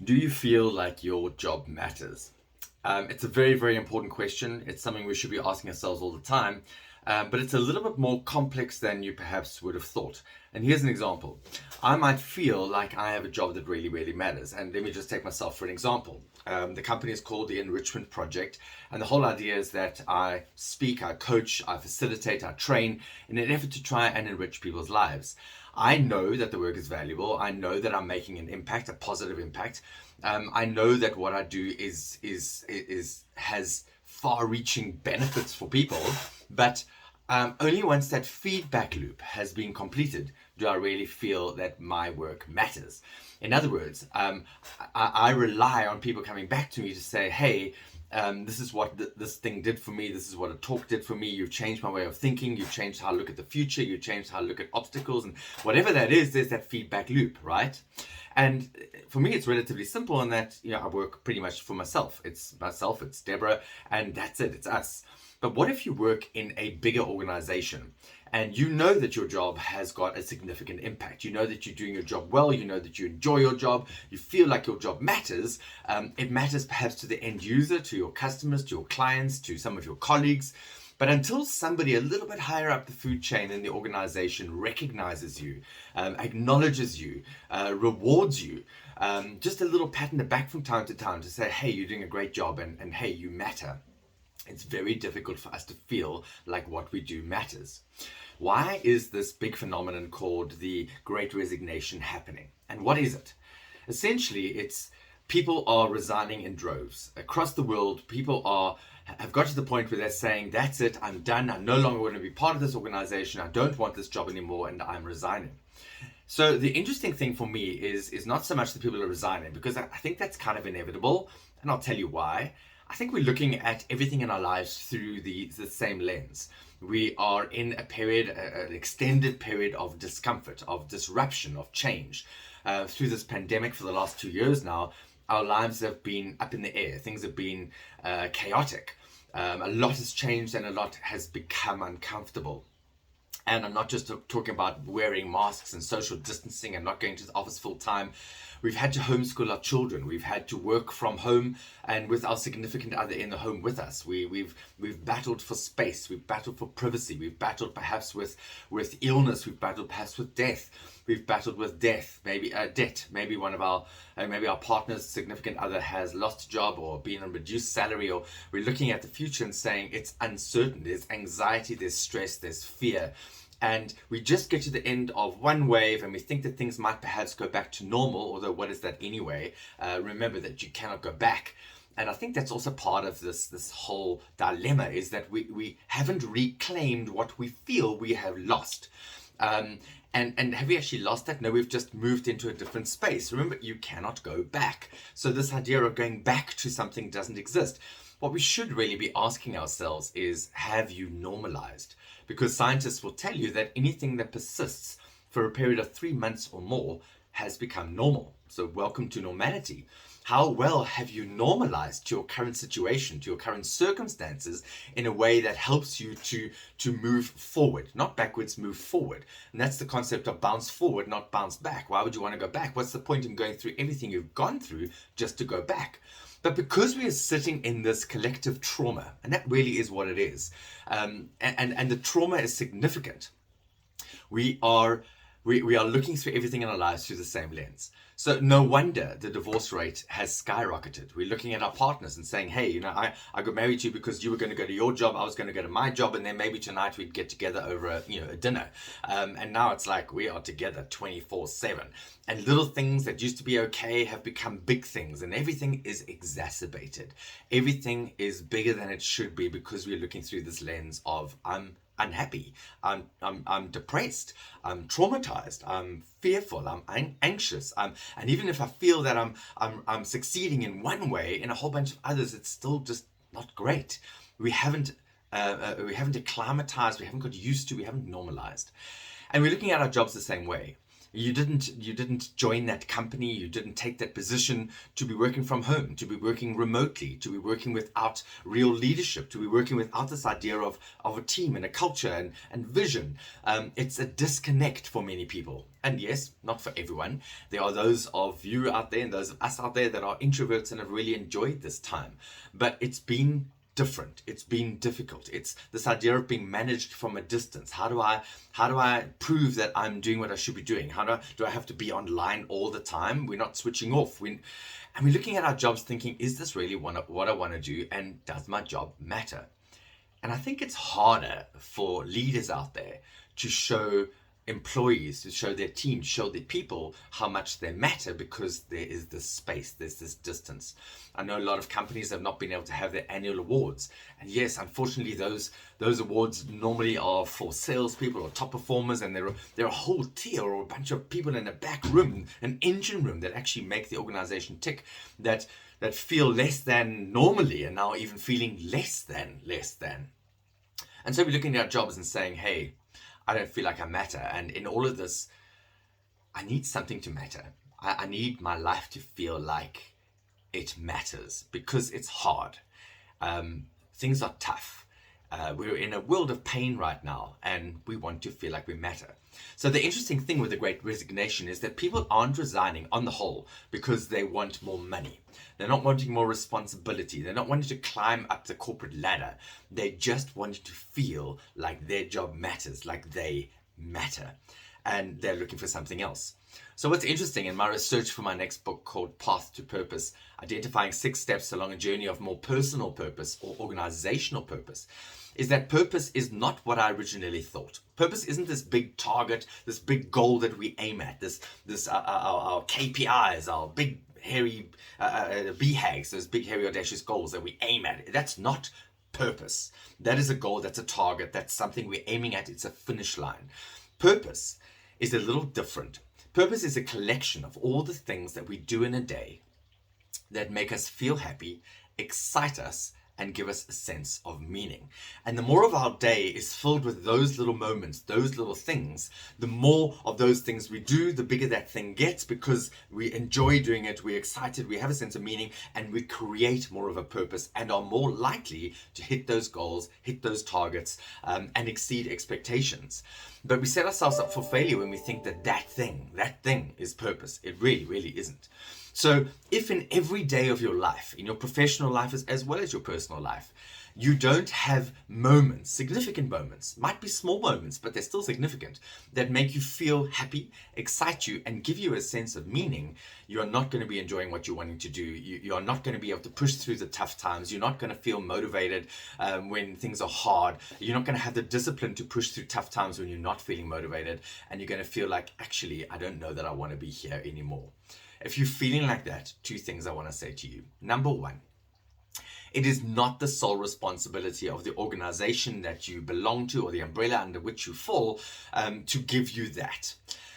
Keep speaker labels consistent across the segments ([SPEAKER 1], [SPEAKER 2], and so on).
[SPEAKER 1] Do you feel like your job matters? It's a very, very important question. It's something we should be asking ourselves all the time, but it's a little bit more complex than you perhaps would have thought. And here's an example. I might feel like I have a job that really, really matters. And let me just take myself for an example. The company is called the Enrichment Project, and the whole idea is that I speak, I coach, I facilitate, I train in an effort to try and enrich people's lives. I know that the work is valuable. I know that I'm making an impact, a positive impact. I know that what I do is has far-reaching benefits for people, but only once that feedback loop has been completed do I really feel that my work matters. In other words, I rely on people coming back to me to say, hey, this is what this thing did for me. This is what a talk did for me. You've changed my way of thinking. You've changed how I look at the future. You've changed how I look at obstacles. And whatever that is, there's that feedback loop, right? And for me, it's relatively simple in that, I work pretty much for myself. It's myself, it's Deborah, and that's it. It's us. But what if you work in a bigger organization and you know that your job has got a significant impact? You know that you're doing your job well. You know that you enjoy your job. You feel like your job matters. It matters perhaps to the end user, to your customers, to your clients, to some of your colleagues. But until somebody a little bit higher up the food chain in the organization recognizes you, acknowledges you, rewards you, just a little pat in the back from time to time to say, hey, you're doing a great job, and hey, you matter. It's very difficult for us to feel like what we do matters. Why is this big phenomenon called the Great Resignation happening? And what is it? Essentially, it's people are resigning in droves. Across the world, people have got to the point where they're saying, that's it, I'm done, I no longer want to be part of this organization, I don't want this job anymore, and I'm resigning. So the interesting thing for me is not so much that people are resigning, because I think that's kind of inevitable, and I'll tell you why. I think we're looking at everything in our lives through the same lens. We are in a period, an extended period of discomfort, of disruption, of change. Through this pandemic for the last 2 years now, our lives have been up in the air. Things have been chaotic. A lot has changed and a lot has become uncomfortable. And I'm not just talking about wearing masks and social distancing and not going to the office full time. We've had to homeschool our children. We've had to work from home and with our significant other in the home with us. We've battled for space. We've battled for privacy. We've battled perhaps with illness. We've battled perhaps with death. We've battled with debt. Maybe one of our maybe our partner's significant other has lost a job or been on reduced salary, or we're looking at the future and saying it's uncertain. There's anxiety. There's stress. There's fear. And we just get to the end of one wave and we think that things might perhaps go back to normal, although what is that anyway? Remember that you cannot go back. And I think that's also part of this whole dilemma, is that we haven't reclaimed what we feel we have lost. And have we actually lost that? No, we've just moved into a different space. Remember, you cannot go back. So this idea of going back to something doesn't exist. What we should really be asking ourselves is, have you normalized? Because scientists will tell you that anything that persists for a period of 3 months or more has become normal. So welcome to normality. How well have you normalized to your current situation, to your current circumstances, in a way that helps you to move forward, not backwards, move forward? And that's the concept of bounce forward, not bounce back. Why would you want to go back? What's the point in going through everything you've gone through just to go back? But because we are sitting in this collective trauma, and that really is what it is, and the trauma is significant, we are looking through everything in our lives through the same lens. So no wonder the divorce rate has skyrocketed. We're looking at our partners and saying, hey, I got married to you because you were going to go to your job, I was going to go to my job, and then maybe tonight we'd get together over a dinner. And now it's like we are together 24/7. And little things that used to be okay have become big things, and everything is exacerbated. Everything is bigger than it should be because we're looking through this lens of I'm unhappy, I'm depressed, I'm traumatized, I'm fearful, I'm anxious, and even if I feel that I'm succeeding in one way, in a whole bunch of others, it's still just not great. We haven't acclimatized, we haven't got used to, we haven't normalized, and we're looking at our jobs the same way. You didn't join that company, you didn't take that position to be working from home, to be working remotely, to be working without real leadership, to be working without this idea of a team and a culture and vision. It's a disconnect for many people. And yes, not for everyone. There are those of you out there and those of us out there that are introverts and have really enjoyed this time. But it's been different. It's been difficult. It's this idea of being managed from a distance. How do I prove that I'm doing what I should be doing? Do I have to be online all the time? We're not switching off. And we're looking at our jobs thinking, is this really what I want to do? And does my job matter? And I think it's harder for leaders out there to show employees, to show their team, to show their people how much they matter, because there is this space, there's this distance. I know a lot of companies have not been able to have their annual awards. And yes, unfortunately, those awards normally are for salespeople or top performers, and they're a whole tier or a bunch of people in a back room, an engine room, that actually make the organization tick, that feel less than normally, and now even feeling less than. And so we're looking at our jobs and saying, hey, I don't feel like I matter. And in all of this, I need something to matter. I need my life to feel like it matters, because it's hard. Things are tough. We're in a world of pain right now, and we want to feel like we matter. So the interesting thing with the Great Resignation is that people aren't resigning on the whole because they want more money. They're not wanting more responsibility. They're not wanting to climb up the corporate ladder. They just want to feel like their job matters, like they matter. And they're looking for something else. So what's interesting in my research for my next book called Path to Purpose, identifying 6 steps along a journey of more personal purpose or organizational purpose, is that purpose is not what I originally thought. Purpose isn't this big target, this big goal that we aim at, this our KPIs, our big hairy BHAGs, those big hairy audacious goals that we aim at. That's not purpose. That is a goal, that's a target, that's something we're aiming at, it's a finish line. Purpose is a little different. Purpose is a collection of all the things that we do in a day that make us feel happy, excite us, and give us a sense of meaning. And the more of our day is filled with those little moments, those little things, the more of those things we do, the bigger that thing gets, because we enjoy doing it, we're excited, we have a sense of meaning, and we create more of a purpose and are more likely to hit those goals, hit those targets, and exceed expectations. But we set ourselves up for failure when we think that thing is purpose. It really, really isn't. So if in every day of your life, in your professional life as well as your personal life, you don't have moments, significant moments, might be small moments, but they're still significant, that make you feel happy, excite you, and give you a sense of meaning, you are not going to be enjoying what you're wanting to do. You are not going to be able to push through the tough times. You're not going to feel motivated when things are hard. You're not going to have the discipline to push through tough times when you're not feeling motivated. And you're going to feel like, actually, I don't know that I want to be here anymore. If you're feeling like that, 2 things I want to say to you. Number 1, it is not the sole responsibility of the organization that you belong to or the umbrella under which you fall to give you that.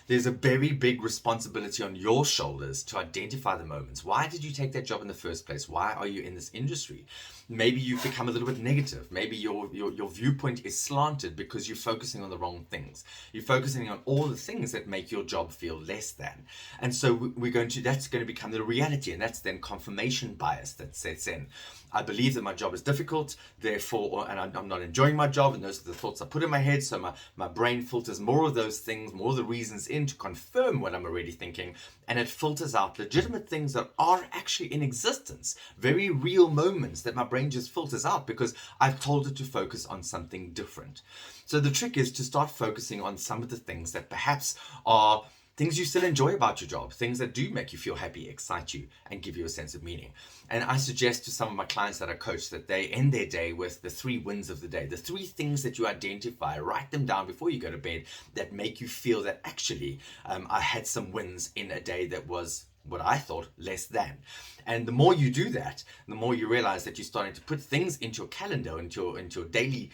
[SPEAKER 1] There's a very big responsibility on your shoulders to identify the moments. Why did you take that job in the first place? Why are you in this industry? Maybe you've become a little bit negative. Maybe your viewpoint is slanted because you're focusing on the wrong things. You're focusing on all the things that make your job feel less than. And so that's going to become the reality, and that's then confirmation bias that sets in. I believe that my job is difficult, therefore, and I'm not enjoying my job, and those are the thoughts I put in my head, so my brain filters more of those things, more of the reasons in to confirm what I'm already thinking, and it filters out legitimate things that are actually in existence, very real moments that my brain just filters out because I've told it to focus on something different. So the trick is to start focusing on some of the things that perhaps are things you still enjoy about your job, things that do make you feel happy, excite you, and give you a sense of meaning. And I suggest to some of my clients that I coach that they end their day with the 3 wins of the day, the 3 things that you identify, write them down before you go to bed that make you feel that actually I had some wins in a day that was what I thought less than. And the more you do that, the more you realize that you're starting to put things into your calendar, into your daily,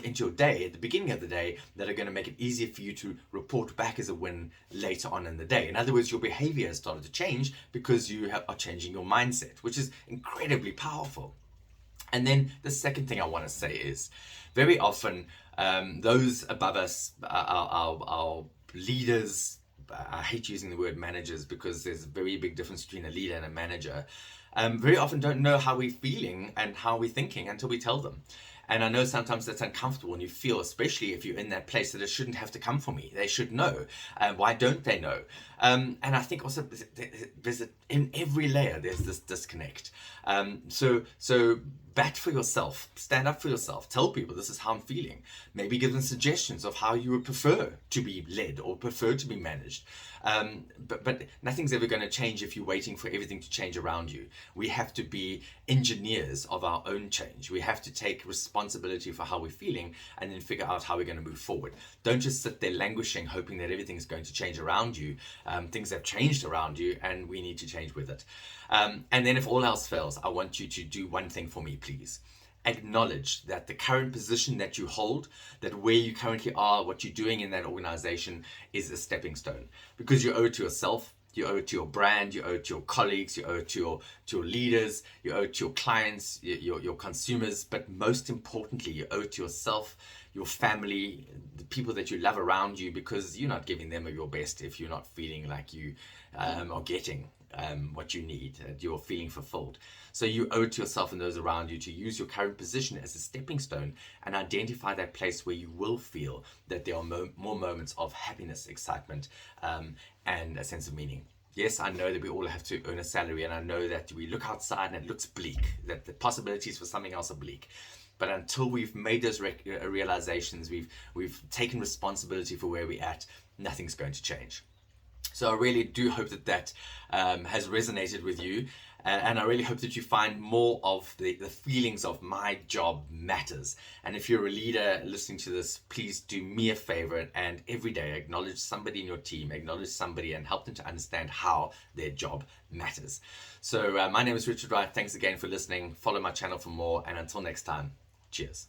[SPEAKER 1] into your day at the beginning of the day that are going to make it easier for you to report back as a win later on in the day. In other words, your behavior has started to change because you are changing your mindset, which is incredibly powerful. And then the second thing I want to say is very often those above us, our leaders, I hate using the word managers because there's a very big difference between a leader and a manager, very often don't know how we're feeling and how we're thinking until we tell them. And I know sometimes that's uncomfortable, and you feel, especially if you're in that place, that it shouldn't have to come from me. They should know. Why don't they know? And I think also in every layer there's this disconnect. So bat for yourself, stand up for yourself, tell people this is how I'm feeling. Maybe give them suggestions of how you would prefer to be led or prefer to be managed. But nothing's ever going to change if you're waiting for everything to change around you. We have to be engineers of our own change. We have to take responsibility for how we're feeling and then figure out how we're going to move forward. Don't just sit there languishing, hoping that everything's going to change around you. Things have changed around you, and we need to change with it. And then if all else fails, I want you to do one thing for me, please. Acknowledge that the current position that you hold, that where you currently are, what you're doing in that organization is a stepping stone, because you owe it to yourself, you owe it to your brand, you owe it to your colleagues, you owe it to your leaders, you owe it to your clients, your consumers, but most importantly, you owe it to yourself, your family, the people that you love around you, because you're not giving them your best if you're not feeling like you are getting what you need, you're feeling fulfilled. So you owe it to yourself and those around you to use your current position as a stepping stone and identify that place where you will feel that there are more moments of happiness, excitement, and a sense of meaning. Yes, I know that we all have to earn a salary, and I know that we look outside and it looks bleak, that the possibilities for something else are bleak. But until we've made those realizations, we've taken responsibility for where we're at, nothing's going to change. So I really do hope that has resonated with you. And I really hope that you find more of the feelings of my job matters. And if you're a leader listening to this, please do me a favor and every day acknowledge somebody in your team, acknowledge somebody and help them to understand how their job matters. So my name is Richard Wright. Thanks again for listening. Follow my channel for more. And until next time, cheers.